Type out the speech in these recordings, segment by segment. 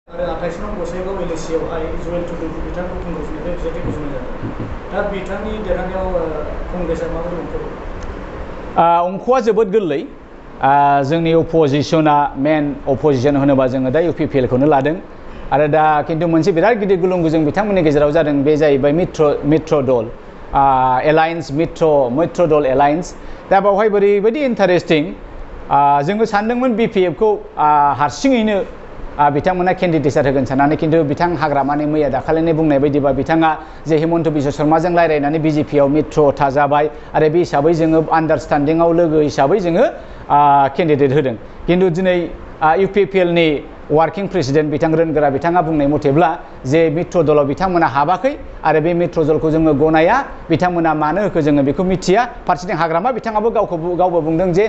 आरो 28 नं गसाइगाव एलएसियावहाय जुवेल टुडु बिथांखौ कंग्रेसनिफ्राय बिजेपि गुजुनाय जादों दा बिथांनि देरहानायाव कंग्रेसआ माबोरै अंख? अंखआ जोबोद गोरलै जोंनि अपोजिशना मेन अपोजिशन होनोबा जोङो दा UPPL खौनो लादों आरो दा खिन्थु मोनसे बिराद गिदिर गुलुंगुजुं बिथांमोननि गेजेराव जादों बे जाहैबाय मित्र दल एलायन्स मित्र दल एलायन्स दा बावहाय बोरैबायदि इन्टारेस्टिं जोङो सानदोंमोन BPF खौ हारसिङैनो बिथांमोना केन्डिडेट होगोन साननानै खिन्थु बिथां हाग्रामानि मैया दाखालिनि बुंनाय बायदिबा बिथाङा जे हिमन्त बिश्व शर्माजों रायज्लायनानै BJPआव मित्र थाजाबाय आरो बे हिसाबै जोङो आन्डारस्टेन्डिंआव लोगो हिसाबै जोङो केन्डिडेट होदों खिन्थु दिनै UPPL नि वार्किं प्रेसिडेन्ट बिथां रोनगोरा बिथाङा बुंनाय मथेब्ला जे मित्र दलाव बिथांमोना हाबाखै आरो बे मित्र दलखौ जोङो गनाया बिथांमोना मानो होखो जोङो बेखौ मिथिया फारसेथिं हाग्रामा बिथाङाबो गावबो बुंदों जे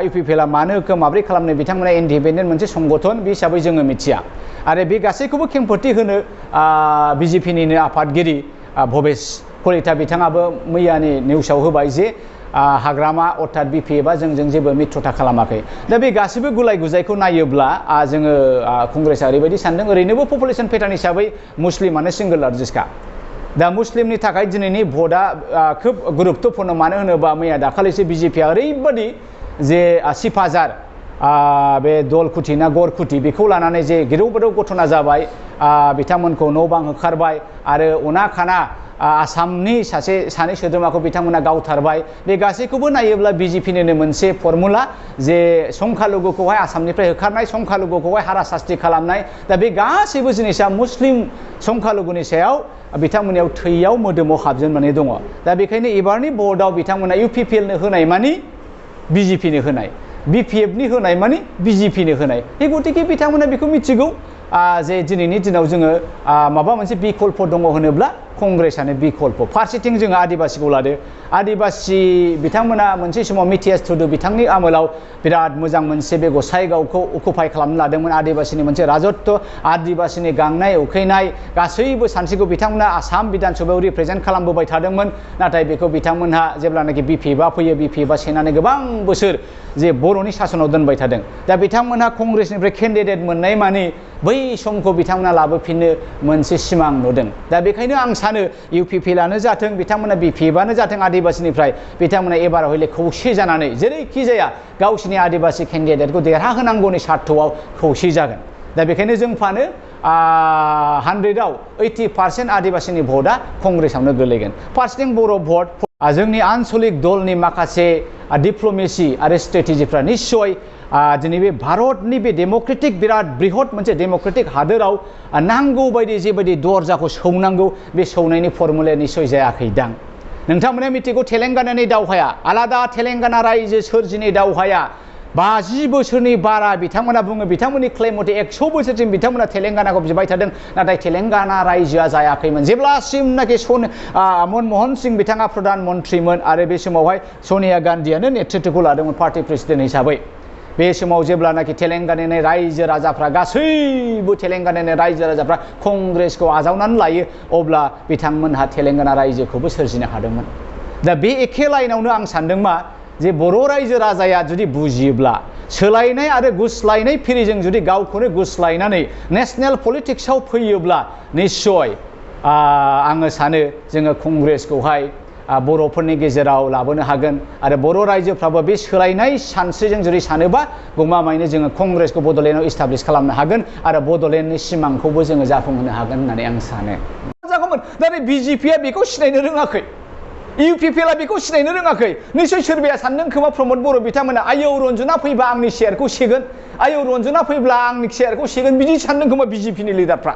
UPPLआ मानो होखो माब्रै खालामनो बिथांमोना इन्डिपेन्डेन्ट मोनसे संगठन बे हिसाबै जोङो मिथिया आरो बे गासैखौबो खेंफोरथि होनो BJPनिनो आफादगिरि भबेश कलिता बिथाङाबो मैयानि निउसाव होबाय जे हाग्रामा अर्थात BPFआ जोंजों जेबो मित्रता खालामाखै दा बे गासैबो गुलाय गुजायखौ नायोब्ला जोङो कंग्रेसआ ओरैबायदि सानदों ओरैनोबो पपुलेसन पेटार्न हिसाबै मुस्लिमानो सिंगल लार्जेस्टखा दा मुस्लिमनि थाखाय दिनैनि भटआ खोब गुरुत्वपूर्ण मानो होनोबा मैया दाखालिसो BJPआ ओरैबायदि जे सिफाजार बे दलकुटि ना गरकुटि बेखौ लानानै जे गिरौ बारौ घटना जाबाय बिथांमोनखौ न' बां होखारबाय आरो अना खाना आसामनि सानै सोद्रोमाखौ बिथांमोना गावथारबाय बे गासैखौबो नायोब्ला BJPनिनो मोनसे फर्मुला जे संख्यालुगुखौहाय आसामनिफ्राय होखारनाय संख्यालुगुखौहाय हारासास्ति खालामनाय दा बे गासैबो जिनिसा मुस्लिम संख्यालुगुनि सायाव बिथांमोननियाव थैयाव मोदोमाव हाबजेननानै दङ दा बेखायनो एबारनि भटआव बिथांमोना UPPLनो होनाय मानि BJPनो होनाय BPFनि होनाय मानि BJPनो होनाय बे गतिके बिथांमोना बेखौ मिथिगौ जे दिनैनि दिनाव जोङो माबा मोनसे बिकल्प दङ होनोब्ला कंग्रेसआनो बिकल्प फारसेथिं जोङो आदिबासिखौ लादो आदिबासि बिथांमोना मोनसे समाव मिथियास थुदु बिथांनि आमोलाव बिराद मोजां मोनसे बे गसाइगावखौ अकुपाइ खालामनो लादोंमोन आदिबासिनि मोनसे राजत्व आदिबासिनि गांनाय उखैनाय गासैबो सानस्रिखौ बिथांमोना आसाम बिधान सभायाव रिप्रेजेन्ट खालामबोबाय थादोंमोन नाथाय बेखौ बिथांमोनहा जेब्लानाखि BPFआ फैयो BPFआ सेनानै गोबां बोसोर जे बर'नि सासनाव दोनबाय थादों दा बिथांमोनहा कंग्रेसनिफ्राय केन्डिडेट मोननाय मानि बै समखौ बिथांमोना लाबोफिननो मोनसे सिमां नुदों दा बेखायनो आं सानो UPPLआनो जाथों बिथांमोना BPFआनो जाथों आदिबासिनिफ्राय बिथांमोना एबार हयले खौसे जानानै जेरैखि जाया गावसिनि आदिबासि केन्डिडेटखौ देरहाहोनांगौनि सार्थआव खौसे जागोन दा बेखायनो जों फानो 100आव 80% आदिबासिनि भटआ कंग्रेसआवनो गोलैगोन फारसेथिं बर' भट जोंनि आन्चलिक दलनि माखासे डिप्ल'मेसि आरो स्ट्रेटेजिफ्रा निश्चय दिनै बे भारतनि बे डेम'क्रेटिक बिराद बृहत मोनसे डेम'क्रेटिक हादोराव नांगौ बायदि जेबायदि दरजाखौ सौनांगौ बे सौनायनि फर्मुलाया निश्चय जायाखैदां नोंथांमोना मिथिगौ तेलेंगानानि दावहाया आलादा तेलेंगाना रायजो सोरजिनाय दावहाया 50 बोसोरनि बारा बिथांमोना बुङो बिथांमोननि क्लेम मथे 100 बोसोरसिम बिथांमोना तेलेंगानाखौ बिबाय थादों नाथाय तेलेंगाना रायजोआ जायाखैमोन जेब्लासिमनाखि मनमोहन सिं बिथाङा प्रधान मन्त्रिमोन आरो बे समावहाय सनिया गान्धीयानो नेतृत्वखौ लादोंमोन पार्टी प्रेसिडेन्ट हिसाबै बे समाव जेब्लानाखि तेलेंगानानि रायजो राजाफ्रा गासैबो तेलेंगानानि रायजो राजाफ्रा कंग्रेसखौ आजावनानै लायो अब्ला बिथांमोनहा तेलेंगाना रायजोखौबो सोरजिनो हादोंमोन दा बे एखे लाइनावनो आं सानदों मा जे बर' रायजो राजाया जुदि बुजियोब्ला सोलायनाय आरो गुस्लायनाय फिरिजों जुदि गावखौनो गुस्लायनानै नेशनेल पलिटिक्सआव फैयोब्ला निश्चय आङो सानो जोङो कंग्रेसखौहाय बर'फोरनि गेजेराव लाबोनो हागोन आरो बर' रायजोफ्राबो बे सोलायनाय सानस्रिजों जुदि सानोबा गमामायैनो जोङो कंग्रेसखौ बड'लेण्डआव इस्टाब्लिश खालामनो हागोन आरो बड'लेण्डनि सिमांखौबो जोङो जाफुंहोनो हागोन होननानै आं सानो जागौमोन दा BJPआ बेखौ सिनायनो रोङाखै UPPLआ बेखौ सिनायनो रोङाखै निश्चय सोरबाया सानदों खोमा प्रमद बर' बिथांमोना आयौ रन्जना फैबा आंनि शेयारखौ सेगोन आयौ रन्जना फैब्ला आंनि शेयारखौ सेगोन बिदि सानदों खोमा BJPनि लिडारफ्रा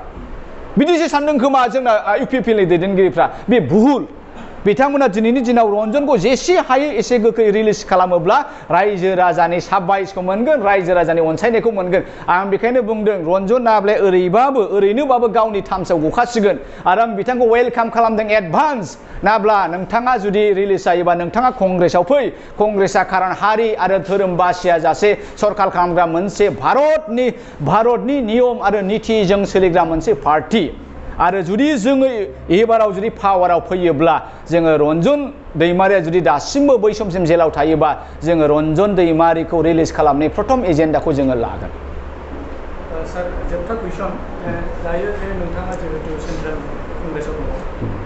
बिदिसो सानदों खोमा जोंना UPPLनि दैदेनगिरिफ्रा बे भुल बिथांमोना दिनैनि दिनाव रन्जनखौ जेसे हायो एसे गोख्रै रिलिज खालामोब्ला रायजो राजानि साबायसखौ मोनगोन रायजो राजानि अनसायनायखौ मोनगोन आं बेखायनो बुंदों रन्जन नाब्ले ओरैनोबाबो गावनि थामसाव गखासिगोन आरो आं बिथांखौ वेलकाम खालामदों एडभान्स नाब्ला नोंथाङा जुदि रिलिज जायोबा नोंथाङा कंग्रेसआव फै कंग्रेसआ खारन हारि आरो धोरोम बासिया जासे सरकार खालामग्रा मोनसे भारतनि नियम आरो नितिजों सोलिग्रा मोनसे पार्टी आरो जुदि जोङो एबाराव जुदि पावाराव फैयोब्ला जोङो रन्जन दैमारिया जुदि दासिमबो बै समसिम जेलाव थायोबा जोङो रन्जन दैमारिखौ रिलिज खालामनाय प्रथम एजेन्डाखौ जोङो लागोन सार जोबथा कुइसन दायो जे नोंथाङा जिहेतु सेन्ट्रेल कंग्रेसाव दङ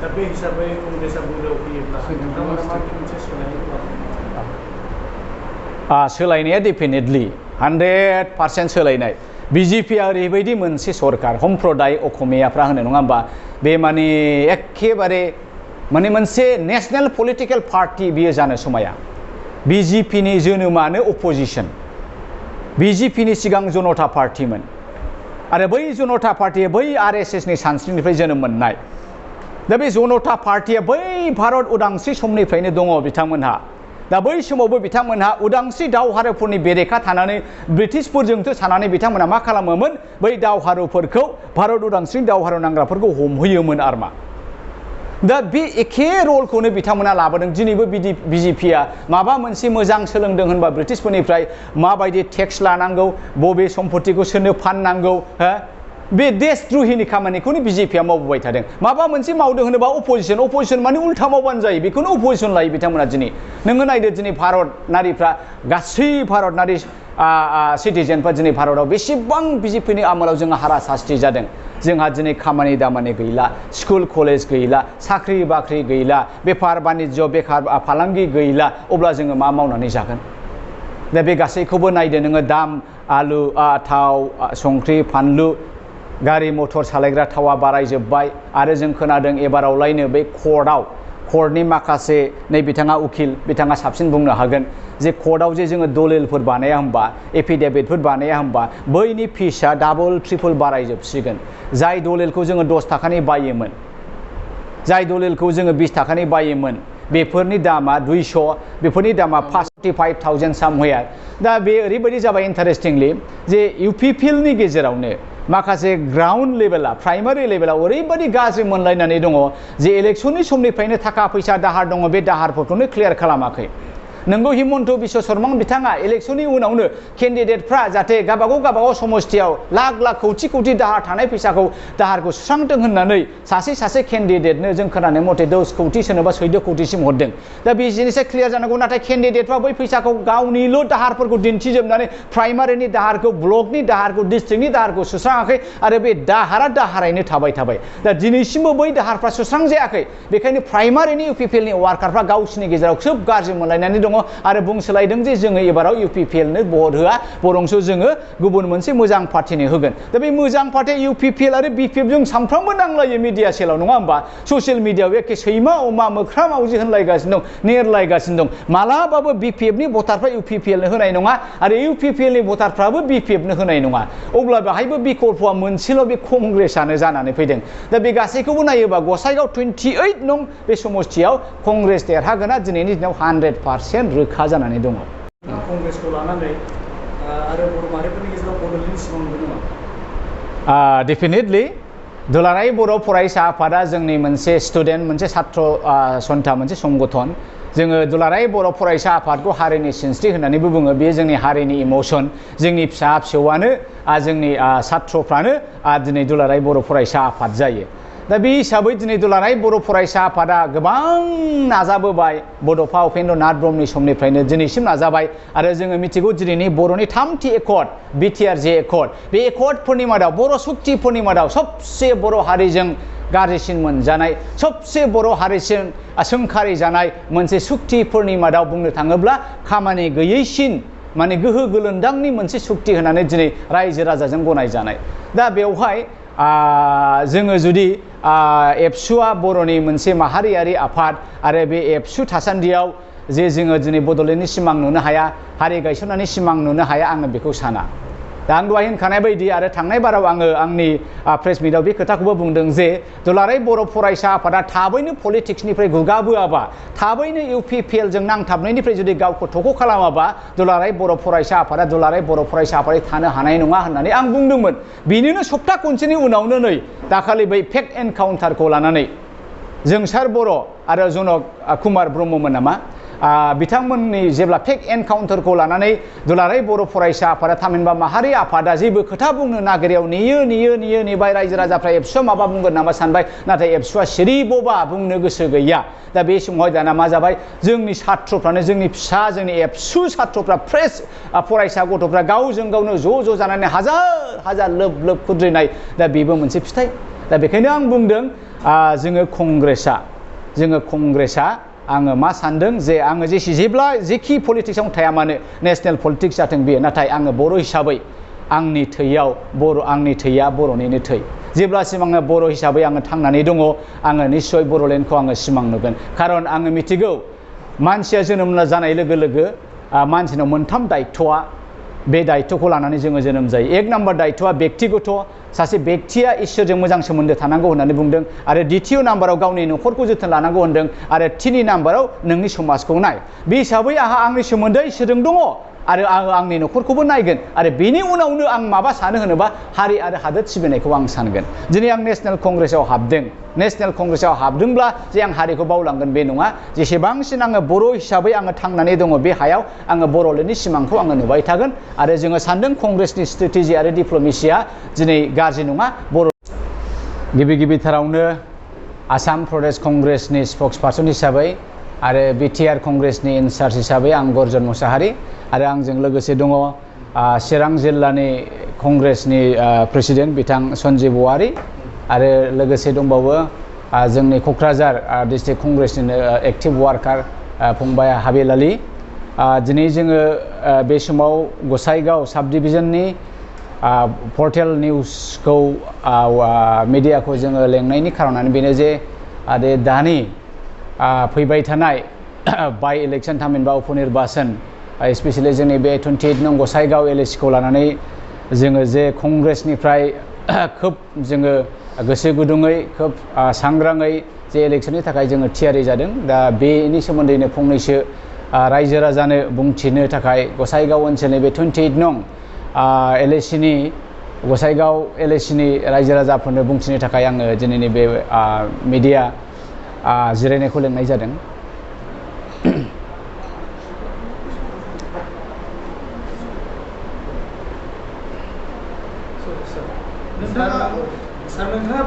दा बे हिसाबै कंग्रेसा बुंग्रायाव फैयोब्ला नोंथांमोना माबायदि मोनसे सोलायनाया डेफिनेटलि 100% सोलायनाय बिजेपिआ ओरैबायदि मोनसे सरकार सम्प्रदाय असमियाफ्रा होनो नङा होमबा बे माने एखेबारे माने मोनसे नेशनेल पलिटिकेल पार्टी बियो जानो समाया बिजेपिनि जोनोमानो अपोजिशन बिजेपिनि सिगां जनता पार्टीमोन आरो बै जनता पार्टीया बै आरएसएसनि सानस्रिनिफ्राय जोनोम मोननाय दा बे जनता पार्टीया बै भारत उदांस्रि समनिफ्रायनो दङ बिथांमोनहा दा बै समावबो बिथांमोनहा उदांस्रि दावहारुफोरनि बेरेखा थानानै ब्रिटिशफोरजोंसो थानानै बिथांमोनहा मा खालामोमोन बै दावहारुफोरखौ भारत उदांस्रि दावहारु नांग्राफोरखौ हमहैयोमोन आरमा दा बे एखे रलखौनो बिथांमोना लाबोदों दिनैबो बिजेपिआ माबा मोनसे मोजां सोलोंदों होनबा ब्रिटिशफोरनिफ्राय माबायदि टेक्स लानांगौ बबे सम्पतिखौ सोरनो फाननांगौ बे देशद्रहिनि खामानिखौनो बिजेपिआ मावबोबाय थादों माबा मोनसे मावदों होनोबा अपोजिशन माने उल्था मावबानो जायो बेखौनो अपोजिशन लायो बिथांमोना दिनै नोङो नायदो दिनै भारतनारिफ्रा गासै भारतनारि सिटिजेनफ्रा दिनै भारताव बेसेबां बिजेपिनि आमोलाव जोंहा हारासास्ति जादों जोंहा दिनै खामानि दामानि गैला स्कुल कलेज गैला साख्रि बाख्रि गैला बेफार बानिज्य बेखार फालांगि गैला अब्ला जोङो मा मावनानै जागोन दा बे गासैखौबो नायदो नोङो दाम आलु थाव संख्रि फानलु गारि मटर सालायग्रा थावा बारायजोब्बाय आरो जों खोनादों एबारावलायनो बे कर्टनि माखासे नै बिथाङा उकिल बिथाङा साबसिन बुंनो हागोन जे कर्टआव जे जोङो दलिलफोर बानाया होमबा एफिडेभिटफोर बानाया होमबा बैनि फिसआ डाबल ट्रिपल बारायजोबसिगोन जाय दलिलखौ जोङो 10 थाखानि बायोमोन जाय दलिलखौ जोङो 20 थाखानि बायोमोन बेफोरनि दामा 200 बेफोरनि दामा 45,000 सामवेयार दा बे ओरैबायदि जाबाय इन्टारेस्टिंलि जे इउपिपिएलनि गेजेरावनो माखासे ग्राउन्ड लेभेला प्राइमारि लेभेलाव ओरैबायदि गाज्रि मोनलायनानै दङ जे इलेक्शननि समनिफ्रायनो थाखा फैसा दाहार दङ बे दाहारफोरखौनो क्लियार खालामाखै नोंगौ हिमन्त बिश्व शर्मा बिथाङा इलेक्शननि उनावनो केन्डिडेटफ्रा जाहाथे गावबागाव समस्थियाव लाख लाख कौटि दाहार थानाय फैसाखौ दाहारखौ सुस्रांथों होननानै सासे केन्डिडेटनो जों खोनानाय मथे 10 कौटि सोरनोबा 14 कौटिसिम हरदों दा बे जिनिसा क्लियार जानांगौ नाथाय केन्डिडेटफ्रा बै फैसाखौ गावनिल' दाहारफोरखौ दिन्थिजोबनानै प्राइमारिनि दाहारखौ ब्लकनि दाहारखौ डिस्ट्रिक्टनि दाहारखौ सुस्राङाखै आरो बे दाहारैनो थाबाय दा दिनैसिमबो बै दाहारफ्रा सुस्रांजायाखै बेखायनो प्राइमारिनि इउपिपिएलनि वार्कारफ्रा गावसिनि गेजेराव खोब गाज्रि मोनलायनानै दङ आरो बुंसोलायदों जे जोङो एबाराव इउपिपिएलनो भट होआ बरंसो जोङो गुबुन मोनसे मोजां पार्टिनो होगोन दा बे मोजां पार्टि इउपिपिएल आरो बिपिएफ जों सानफ्रामबो नांलायो मिडिया सेलाव नङा होमबा ससियेल मिडियायाव एखे सैमा अमा मोख्रा मावजि होनलायगासिनो दं नेरलायगासिनो दं मालाबाबो बिपिएफनि भटारफ्रा इउपिपिएलनो होनाय नङा आरो इउपिपिएलनि भटारफ्राबो बिपिएफनो होनाय नङा अब्ला बेहायबो बिकल्पआ मोनसेल' बे कंग्रेसआनो जानानै फैदों दा बे गासैखौबो नायोबा गसाइगाव 28 नं बे समस्थियाव कंग्रेस देरहागोना दिनैनि दिनाव 100% रोखा जानानै दङ कंग्रेसखौ लानानै आरो बर' माहारिफोरनि गेजेराव बड'लेण्डनि सिमां नुदों नामा डेफिनेटलि दुलाराय बर' फरायसा आफादा जोंनि मोनसे स्टुडेन्ट मोनसे छात्र सन्था मोनसे संगठन जोङो दुलाराय बर' फरायसा आफादखौ हारिनि सिनस्रि होननानैबो बुङो बेयो जोंनि हारिनि इमोसन जोंनि फिसा फिसौआनो जोंनि छात्रफ्रानो दिनै दुलाराय बर' फरायसा आफाद जायो दा बे हिसाबै दिनै दुलाराय बर' फरायसा आफादा गोबां नाजाबोबाय बड'फा उपेन्द्र नाथ ब्रह्मनि समनिफ्रायनो दिनैसिम नाजाबाय आरो जोङो मिथिगौ दिनैनि बर'नि 3थि एकर्ड बिटिआर जे एकर्ड बे एकर्डफोरनि मादाव बर' सुक्तिफोरनि मादाव सबसे बर' हारिजों गाज्रिसिन मोनजानाय सबसे बर' हारिसिम सोंखारि जानाय मोनसे सुक्तिफोरनि मादाव बुंनो थाङोब्ला खामानि गैयैसिन माने गोहो गोलोन्दांनि मोनसे सुक्ति होनानै दिनै रायजो राजाजों गनायजानाय दा बेवहाय जोङो जुदि एबसुआ बर'नि मोनसे माहारियारि आफाद आरो बे एबसु थासान्दियाव जे जोङो दिनै बड'लेण्डनि सिमां नुनो हाया हारि गायसननायनि सिमां नुनो हाया आङो बेखौ साना दा आं दहाय होनखानाय बायदि आरो थांनाय बाराव आङो आंनि प्रेस मिटआव बे खोथाखौबो बुंदों जे दुलाराय बर' फरायसा आफादा थाबैनो पलिटिक्सनिफ्राय गुगाबोआबा थाबैनो इउपिपिएलजों नांथाबनायनिफ्राय जुदि गावखौ थख' खालामाबा दुलाराय बर' फरायसा आफादा दुलाराय बर' फरायसा आफादै थानो हानाय नङा होननानै आं बुंदोंमोन बिनिनो सप्ता खनसेनि उनावनो नै दाखालि बै फेक एनकाउन्टारखौ लानानै जोंसार बर' आरो जनक कुमार ब्रह्ममोन नामा बिथांमोननि जेब्ला फेक एनकाउन्टारखौ लानानै दुलाराय बर' फरायसा आफादा थामहिनबा माहारि आफादा जेबो खोथा बुंनो नागिरियाव नेबाय रायजो राजाफ्रा एबसुआ माबा बुंगोन नामा सानबाय नाथाय एबसुआ सिरिबोबा बुंनो गोसो गैया दा बे समावहाय दाना मा जाबाय जोंनि सात्रफ्रानो जोंनि फिसा जोंनि एबसु सात्रफ्रा फ्रेस फरायसा गथ'फ्रा गावजों गावनो ज' जानानै हाजार लोब खुद्रिनाय दा बेबो मोनसे फिथाइ दा बेखायनो आं बुंदों जोङो कंग्रेसा आङो मा सानदों जे आङो जेखि पलिटिक्सआव थाया मानो नेसनेल पलिटिक्स जाथों बेयो नाथाय आङो बर' हिसाबै आंनि थैया बर'निनो थै जेब्लासिम आङो बर' हिसाबै आङो थांनानै दङ आङो निस्सय बर'लेण्डखौ आङो सिमां नुगोन खारन आङो मिथिगौ मानसिया जोनोम जानाय लोगो लोगो मानसिनाव मोनथाम दायित्वआ बे दायित्वखौ लानानै जोङो जोनोम जायो एक नाम्बार दायित्वआ बेक्तिगत सासे बेक्तिया इसोरजों मोजां सोमोन्दो थानांगौ होननानै बुंदों आरो द्वितीय नाम्बाराव गावनि न'खरखौ जोथोन लानांगौ होनदों आरो थिनि नाम्बाराव नोंनि समाजखौ नाय बे हिसाबै आंहा आंनि सोमोन्दो इसोरजों दङ आरो आङो आंनि न'खरखौबो नायगोन आरो बेनि उनावनो आं माबा सानो होनोबा हारि आरो हादोर सिबिनायखौ आं सानगोन दिनै आं नेसनेल कंग्रेसआव हाबदों नेसनेल कंग्रेसआव हाबदोंब्ला जे आं हारिखौ बावलांगोन बे नङा जेसेबांसिन आङो बर' हिसाबै आङो थांनानै दङ बे हायाव आङो बर'लेण्डनि सिमांखौ आङो नुबाय थागोन आरो जोङो सानदों कंग्रेसनि स्ट्रेटेजि आरो डिप्ल'मेसिया दिनै गाज्रि नङा बर' गिबिथारावनो आसाम प्रदेश कंग्रेसनि स्पक्स पार्सन हिसाबै आरो बिटिआर कंग्रेसनि इनचार्ज हिसाबै आं गर्जन मुसाहारि आरो आंजों लोगोसे दङ चिरां जिल्लानि कंग्रेसनि प्रेसिडेन्ट बिथां सन्जिब औवारि आरो लोगोसे दंबावो जोंनि क'क्राझार डिस्ट्रिक्ट कंग्रेसनिनो एक्टिभ वार्कार फंबाय हाबिल आली दिनै जोङो बे समाव गसाइगाव साब डिभिजननि पर्टेल निउसखौ मिडियाखौ जोङो लेंनायनि खारनानो बेनो जे दानि फैबाय थानाय बाय इलेक्सन थामहिनबा उपनिर्बाचन स्पेसियेलि जोंनि बे 28 नं गसाइगाव एलएसिखौ लानानै जोङो जे कंग्रेसनिफ्राय खोब जोङो गोसो गुदुङै खोब सांग्राङै जे इलेक्सननि थाखाय जोङो थियारि जादों दा बेनि सोमोन्दैनो फंनैसो रायजो राजानो बुंथिनो थाखाय गसाइगाव ओनसोलनि बे 28 नं एलएसिनि गसाइगाव एलएसिनि रायजो राजाफोरनो बुंथिनो थाखाय आङो दिनैनि बे मिडिया जिरायनायखौ लेंनाय जादों नोंथाङा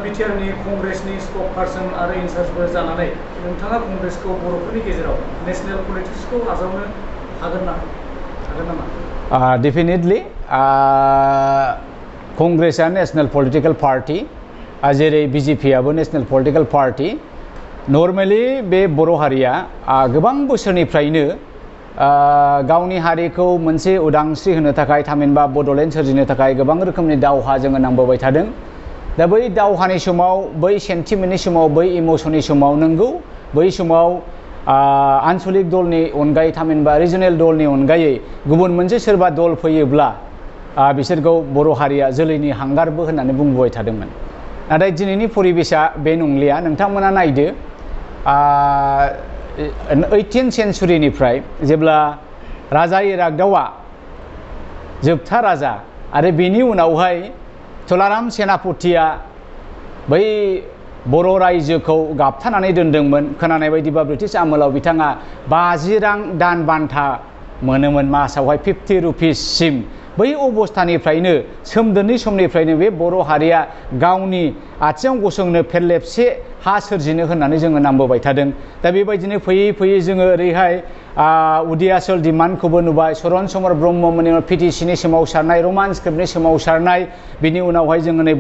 बिटिआरनि कंग्रेसनि स्पक पार्सन आरो इनचार्जबो जानानै नोंथाङा कंग्रेसखौ बर'फोरनि गेजेराव नेसनेल पलिटिक्सखौ आजावनो हागोन नामा डेफिनेटलि कंग्रेसआ नेसनेल पलिटिकल पार्टी जेरै बिजेपिआबो नेसनेल पलिटिकल पार्टी नर्मेलि बे बर' हारिया गोबां बोसोरनिफ्रायनो गावनि हारिखौ मोनसे उदांस्रि होनो थाखाय थामहिनबा बड'लेण्ड सोरजिनो थाखाय गोबां रोखोमनि दावहा जोङो नांबोबाय थादों दा बै दावहानि समाव बै सेन्टिमेन्टनि समाव बै इमसननि समाव नंगौ बै समाव आन्चलिक दलनि अनगायै थामहिनबा रिजनेल दलनि अनगायै गुबुन मोनसे सोरबा दल फैयोब्ला बिसोरखौ बर' हारिया जोलैनि हांगारबो होननानै बुंबोबाय थादोंमोन नाथाय दिनैनि परिबेसा बे नंलिया नोंथांमोना नायदो 18th सेन्चुरिनिफ्राय जेब्ला राजा इरागदावा जोबथा राजा आरो बेनि उनावहाय तुलाराम सेनापतिया बै बर' रायजोखौ गाबथानानै दोनदोंमोन खोनानाय बायदिबा ब्रिटिश आमोलाव बिथाङा 50 रां दान बान्था मोनोमोन मासावहाय 50 रुपिससिम बै अबस्थानिफ्रायनो सोमदोननि समनिफ्रायनो बे बर' हारिया गावनि आथिङाव गसंनो फेरलेबसे हा सोरजिनो होननानै जोङो नांबोबाय थादों दा बेबायदिनो फैयै जोङो ओरैहाय उदियाचल डिमान्डखौबो नुबाय चरण चमर ब्रह्ममोननि पिटिसिनि सोमावसारनाय रमान स्क्रिप्टनि सोमावसारनाय बिनि उनावहाय जोङो नै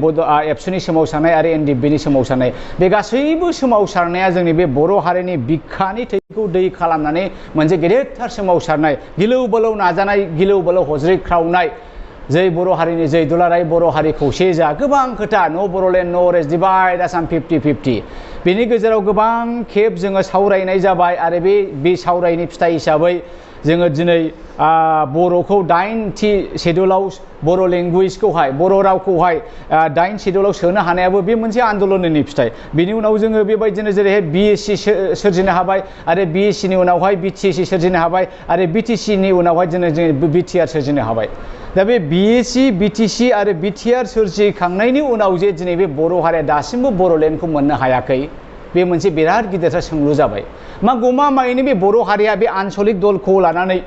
एबसुनि सोमावसारनाय आरो एनडिएफबिनि सोमावसारनाय बे गासैबो सोमावसारनाया जोंनि बे बर' हारिनि बिखानि थैखौ दै खालामनानै मोनसे गेदेरथार सोमावसारनाय गिलौ बालौ नाजानाय गिलौ बालौ हज्रिख्रावनाय जै बर' हारिनि जै दुलाराय बर' हारि खौसे जा गोबां खोथा न' बर'लेण्ड न' रेस्ट डिभाइड आसाम 50-50 बेनि गेजेराव गोबां खेब जोङो सावरायनाय जाबाय आरो बे सावरायनाय फिथाइ हिसाबै जोङो दिनै बर'खौ 9थि शेड्युलाव बर' लेंगुवेजखौहाय बर' रावखौहाय 9 शेड्युलाव सोनो हानायाबो बे मोनसे आन्दोलननि फिथाइ बिनि उनाव जोङो बेबायदिनो जेरैहाय बिएससि सोरजिनो हाबाय आरो बिएससिनि उनावहाय बिटिएससि सोरजिनो हाबाय आरो बिटिसिनि उनावहाय जोङो बिटिआर सोरजिनो हाबाय दा बे बिएससि बिटिसि आरो बिटिआर सोरजिखांनायनि उनाव जे दिनै बे बर' हारिया दासिमबो बर'लेण्डखौ मोननो हायाखै बे मोनसे बिराद गिदिरथार सोंलु जाबाय मा गमामायैनो बे बर' हारिया बे आनसलिक दलखौ लानानै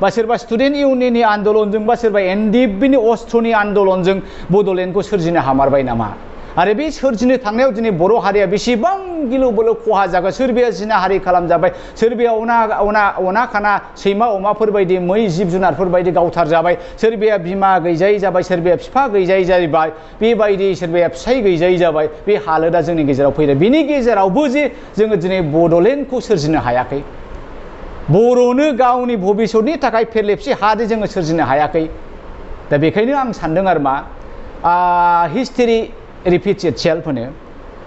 बा सोरबा स्टुडेन्ट इउनियननि आन्दलनजों बा सोरबा एनडिएफबिनि अस्ट्रनि आन्दलनजों बड'लेण्डखौ सोरजिनो हामारबाय नामा आरो बे सोरजिनो थांनायाव दिनै बर' हारिया बेसेबां गिलु बालु खहा जागोन सोरबाया जिनाहारि खालामजाबाय सोरबाया अना खाना सैमा अमाफोर बायदि मै जिब जुनारफोर बायदि गावथार जाबाय सोरबाया बिमा गैजायै जाबाय सोरबाया बिफा गैजायै जाबाय बेबायदि सोरबाया फिसाय गैजायै जाबाय बे हालोदा जोंनि गेजेराव फैदों बिनि गेजेरावबो जे जोङो दिनै बड'लेण्डखौ सोरजिनो हायाखै बर'नो गावनि भबिसतनि थाखाय फेरलेबसे हादे जोङो सोरजिनो हायाखै दा बेखायनो आं सानदों आरो मा हिस्टरि रिपिट्स इटसेल्फ होनो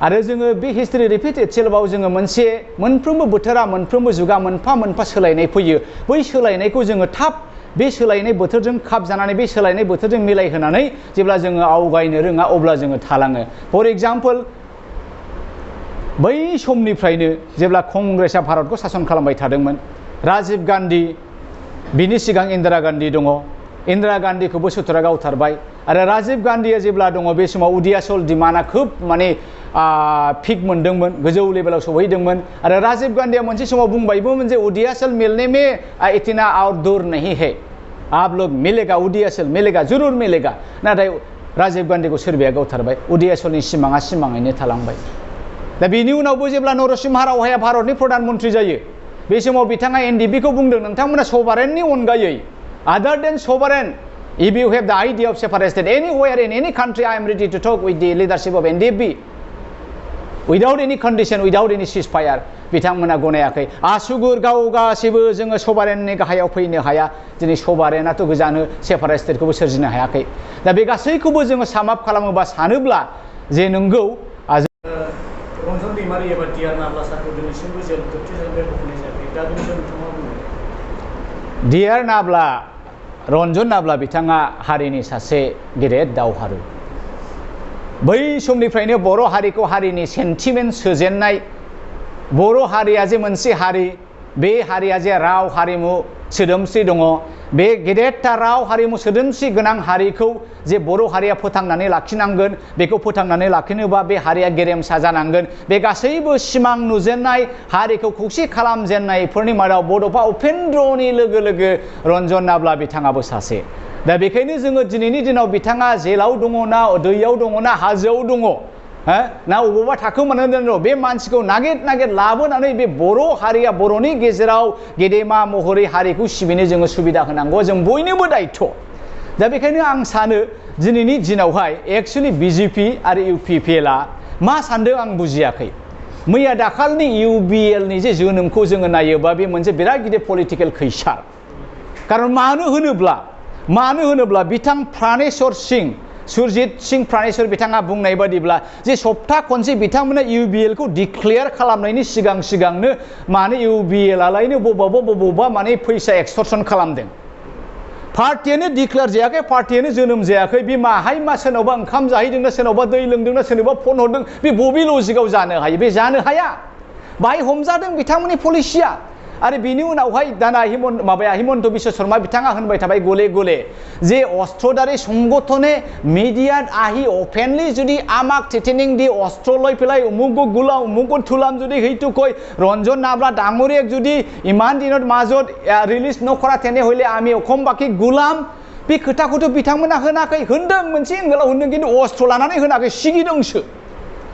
आरो जोङो बे हिस्टरि रिपिट इटसेल्फआव जोङो मोनसे मोनफ्रोमबो बोथोरा मोनफ्रोमबो जुगा मोनफा मोनफा सोलायनाय फैयो बै सोलायनायखौ जोङो थाब बे सोलायनाय बोथोरजों खाब जानानै बे सोलायनाय बोथोरजों मिलायहोनानै जेब्ला जोङो आवगायनो रोङा अब्ला जोङो थालाङो फर एग्जाम्पल बै समनिफ्रायनो जेब्ला कंग्रेसआ भारतखौ सासन खालामबाय थादोंमोन राजीव गान्धी बिनि सिगां इन्दिरा गान्धी दङ इन्दिरा गान्धीखौबो सुथुरा गावथारबाय आरो राजीव गान्धीया जेब्ला दङ बे समाव उदियासल डिमान्डआ खोब माने पिक मोनदोंमोन गोजौ लेभेलाव सौहैदोंमोन आरो राजीव गान्धीया मोनसे समाव बुंबायबोमोन जे उदियासल मिलने में इतना और दूर नहीं है आप लोग मिलेगा उदियासल मिलेगा जरूर मिलेगा नाथाय राजीव गान्धीखौ सोरबाया गावथारबाय उदियासलनि सिमाङा सिमाङैनो थालांबाय दा बेनि उनावबो जेब्ला नरसिम्हा रावहाया भारतनि प्रधान मन्त्रि जायो बे समाव बिथाङा एनडिएफबिखौ बुंदों नोंथांमोना सभारेननि अनगायै other than sovereign if you have the idea of separation anywhere in any country I am ready to talk with the leadership of NDFB without any condition without any ceasefire बिथांमोना गनायाखै आसुगुर गाव गासिबो जोङो सभारेननि गाहायाव फैनो हाया दिनै सभारेनाथ' गोजानो सेपारेस्टेडखौबो सोरजिनो हायाखै दा बे गासैखौबो जोङो सामाप खालामोबा सानोब्ला जे नंगौ रन्जन दैमारि एबा डिआर नाब्ला सारखौ दिनैसिमबो जेल जोबथेजानाय बख'नाय जायाखै दा बेनि सायाव नोंथाङा बुङो डिआर नाब्ला रन्जन नाब्ला बिथाङा हारिनि सासे गेदेर दावहारु बै समनिफ्रायनो बर' हारिखौ हारिनि सेन्टिमेन्ट सोजेननाय बर' हारिया जे मोनसे हारि बे हारिया जे राव हारिमु सोदोमस्रि दङ बे गेदेरथार राव हारिमु सोदोमस्रि गोनां हारिखौ जे बर' हारिया फोथांनानै लाखिनांगोन बेखौ फोथांनानै लाखिनोबा बे हारिया गेरेमसा जानांगोन बे गासैबो सिमां नुजेननाय हारिखौ खौसे खालामजेननायफोरनि मादाव बड'फा उपेन्द्रनि लोगो लोगो रन्जन नाब्ला बिथाङाबो सासे दा बेखायनो जोङो दिनैनि दिनाव बिथाङा जेलाव दङ ना दैयाव दङ ना हाजोआव दङ ना अबावबा थाखोमानानै दङ बे मानसिखौ नागिर लाबोनानै बे बर' हारिया बर'नि गेजेराव गेदेमा महरै हारिखौ सिबिनो जोङो सुबिदा होनांगौ जों बयनिबो दायित्व दा बेखायनो आं सानो दिनैनि दिनावहाय एक्चुअलि बिजेपि आरो इउपिपिएलआ मा सान्दों आं बुजियाखै मैया दाखालनि इउबिएलनि जे जोनोमखौ जोङो नायोबा बे मोनसे बिराद गिदिर पलिटिकेल खैसार खारन मानो होनोब्ला बिथां प्राणेश्वर सिं सुरजित सिं प्राणेश्वर बिथाङा बुंनाय बादिब्ला जे सप्ता खनसे बिथांमोना इउबिएलखौ डिक्लेयार खालामनायनि सिगांनो माने इउबिएलआलायनो बबावबा माने फैसा एक्सटर्सन खालामदों पार्टियानो डिक्लेयार जायाखै पार्टियानो जोनोम जायाखै बे माहाय मा सोरनावबा ओंखाम जाहैदोंना सोरनावबा दै लोंदोंना सोरनावबा फन हरदों बे बबे लजिकआव जानो हायो बे जानो हाया बाहाय हमजादों बिथांमोननि पलिसिया आरो बिनि उनावहाय दाना हिमन्त बिश्व शर्मा बिथाङा होनबाय थाबाय गले गले जे अस्त्रधारी संगठने मिडियात आহি ओपेनलि जुदि आमाक थेटेनिं দি अस्त्र লৈ পেলাই উমুক গুলা উমুক থুলাম যদি হেইটো কয় ৰঞ্জন নাবলা ডাঙৰীয়াক যদি ইমান দিনৰ মাজত ৰিলিজ নকৰা তেনেহ'লে আমি অসমবাসী গুলাম बे खोथाखौथ' बिथांमोना होनाखै होनदों मोनसे एंगेलाव होनदों खिन्थु अस्त्र लानानै होनाखै सिगिदोंसो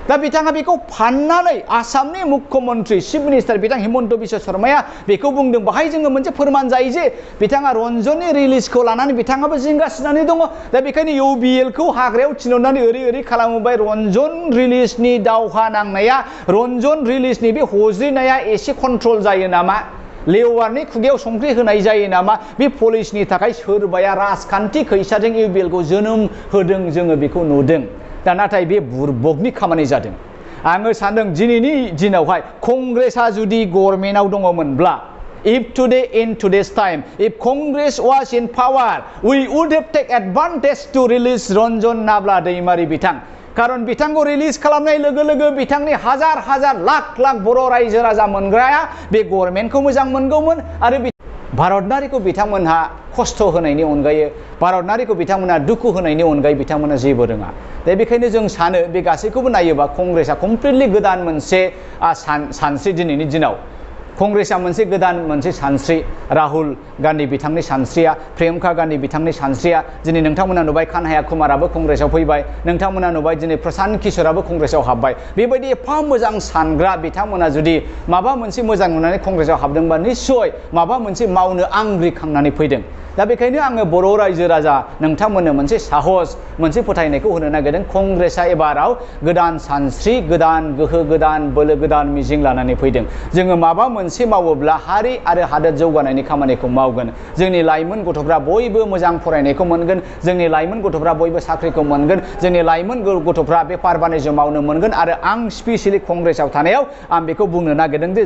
दा बिथाङा बेखौ फाननानै आसामनि मुख्यमन्त्रि चिफ मिनिस्टार बिथां हिमन्त बिश्व शर्माया बेखौ बुंदों बाहाय जोङो मोनसे फोरमान जायो जे बिथाङा रन्जननि रिलिजखौ लानानै बिथाङाबो जिंगासिनानै दङ दा बेखायनो इउबिएलखौ हाग्रायाव थिनहरनानै ओरै खालामबाय रन्जन रिलिजनि दावहा नांनाया रन्जन रिलिजनि बे हज्रिनाया एसे कन्ट्रल जायो नामा लेवारनि खुगायाव संख्रि होनाय जायो नामा बे पलिसिनि थाखाय सोरबाया राजखान्थि खैसारजों इउबिएलखौ जोनोम होदों जोङो बेखौ नुदों दा नाथाय बे बुरबकनि खामानि जादों आङो सानदों दिनैनि दिनावहाय कंग्रेसआ जुदि गभर्नमेन्टआव दङमोनब्ला if today in today's time if Congress was in power we would have taken advantage to release Ranjan नाब्ला दैमारि बिथां खारन बिथांखौ रिलिज खालामनाय लोगो लोगो बिथांनि हाजार लाख बर' रायजो राजा मोनग्राया बे गभर्नमेन्टखौ मोजां मोनगौमोन आरो भारतनारिखौ बिथांमोनहा खस्थ' होनायनि अनगायै भारतनारिखौ बिथांमोनहा दुखु होनायनि अनगायै बिथांमोनहा जेबो रोङा दा बेखायनो जों सानो बे गासैखौबो नायोबा कंग्रेसआ कमप्लिटलि गोदान मोनसे सानस्रि दिनैनि दिनाव कंग्रेसआ मोनसे गोदान मोनसे सानस्रि राहुल गान्धी बिथांनि सानस्रिया प्रियंका गान्धी बिथांनि सानस्रिया दिनै नोंथांमोना नुबाय कान्हाया कुमाराबो कंग्रेसआव फैबाय नोंथांमोना नुबाय दिनै प्रशान्त किशोराबो कंग्रेसआव हाबबाय बेबायदि एफा मोजां सानग्रा बिथांमोना जुदि माबा मोनसे मोजां नुनानै कंग्रेसआव हाबदोंबा निस्सय माबा मोनसे मावनो आंग्रिखांनानै फैदों दा बेखायनो आङो बर' रायजो राजा नोंथांमोननो मोनसे साहस मोनसे फोथायनायखौ होनो नागिरदों कंग्रेसआ एबाराव गोदान सानस्रि गोदान गोहो गोदान बोलो गोदान मिजिं लानानै फैदों जोङो माबा मोनसे मावोब्ला हारि आरो हादोर जौगानायनि खामानिखौ मावगोन जोंनि लाइमोन गथ'फ्रा बयबो मोजां फरायनायखौ मोनगोन जोंनि लाइमोन गथ'फ्रा बयबो साख्रिखौ मोनगोन जोंनि लाइमोन गथ'फ्रा बेफार बानिज्य मावनो मोनगोन आरो आं स्पेसियेलि कंग्रेसआव थानायाव आं बेखौ बुंनो नागिरदों जे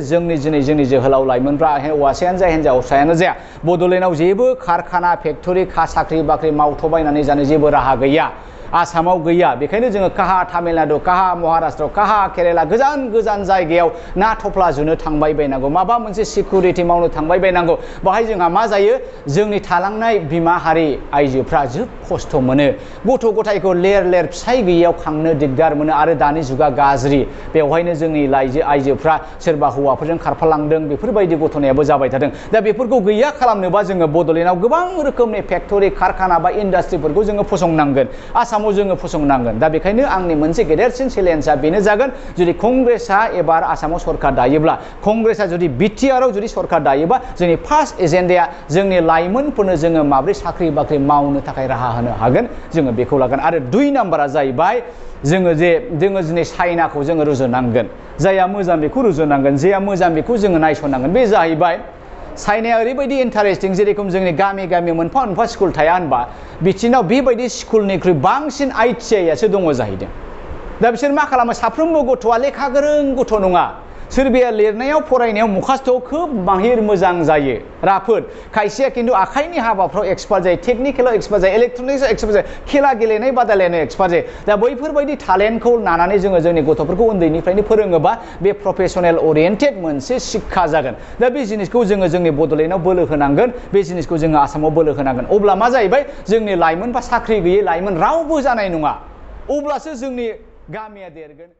जोंनि जोहोलाव लाइमोनफ्रा हौवासायानो जा हिनजावसायानो जाया बड'लेण्डआव जेबो कारखाना फेक्टरि साख्रि बाख्रि मावथ'बायनानै जानो जेबो राहा गैया आसामाव गैया बेखायनो जोङो काहा तामिलनाडु काहा महाराष्ट्र काहा केरेला गोजान गोजान जायगायाव ना थफ्ला जुनो थांबाय बायनांगौ माबा मोनसे सिकिउरिटि मावनो थांबाय बायनांगौ बाहाय जोंहा मा जायो जोंनि थालांनाय बिमा हारि आइजोफ्रा जोबोद खस्थ' मोनो गथ' गथायखौ लेर लेर फिसाय गैयियाव खांनो दिगदार मोनो आरो दानि जुगा गाज्रि बेवहायनो जोंनि आइजोफ्रा सोरबा हौवाफोरजों खारफालांदों बेफोरबायदि घटनायाबो जाबाय थादों दा बेफोरखौ गैया खालामनोबा जोङो बड'लेण्डआव गोबां रोखोमनि फेक्टरि कारखाना बा इन्डास्ट्रिफोरखौ जोङो फसंनांगोन आसामाव जोङो फसंनांगोन दा बेखायनो आंनि मोनसे गेदेरसिन चेलेन्जआ बेनो जागोन जुदि कंग्रेसआ एबार आसामाव सरकार दायोब्ला कंग्रेसआ जुदि बिटिआरआव जुदि सरकार दायोबा जोंनि फार्स्ट एजेन्डाया जोंनि लाइमोनफोरनो जोङो माब्रै साख्रि बाख्रि मावनो थाखाय राहा होनो हागोन जोङो बेखौ लागोन आरो 2 नाम्बारा जाहैबाय जोङो दिनै चाइनाखौ जोङो रुजुनांगोन जायहा मोजां बेखौ रुजुनांगोन जायहा मोजां बेखौ जोङो नायसननांगोन बे जाहैबाय चाइनाया ओरैबायदि इन्टारेस्टिं जेरेखम जोंनि गामि मोनफा मोनफा स्कुल थाया होनबा बिथिनाव बेबायदि स्कुलनिख्रुइ बांसिन ITI-आसो दङ जाहैदों दा बिसोर मा खालामो साफ्रोमबो गथ'आ लेखा गोरों गथ' नङा सोरबाया लिरनायाव फरायनायाव मुखास्थ'आव खोब माहिर मोजां जायो राफोद खायसेया खिन्थु आखाइनि हाबाफ्राव एक्सपार्ट जायो टेकनिकेलाव एक्सपार्ट जायो इलेक्ट्रनिक्सआव एक्सपार्ट जायो खेला गेलेनाय बादायलायनायाव एक्सपार्ट जायो दा बैफोरबायदि टेलेन्टखौ लानानै जोङो जोंनि गथ'फोरखौ उन्दैनिफ्रायनो फोरोङोबा बे प्रफेसनेल ओरिएन्टेड मोनसे शिक्षा जागोन दा बे जिनिसखौ जोङो जोंनि बड'लेण्डआव बोलो होनांगोन बे जिनिसखौ जोङो आसामाव बोलो होनांगोन अब्ला मा जाहैबाय जोंनि लाइमोन बा साख्रि गैयै लाइमोन रावबो जानाय नङा अब्लासो जोंनि गामिया देरगोन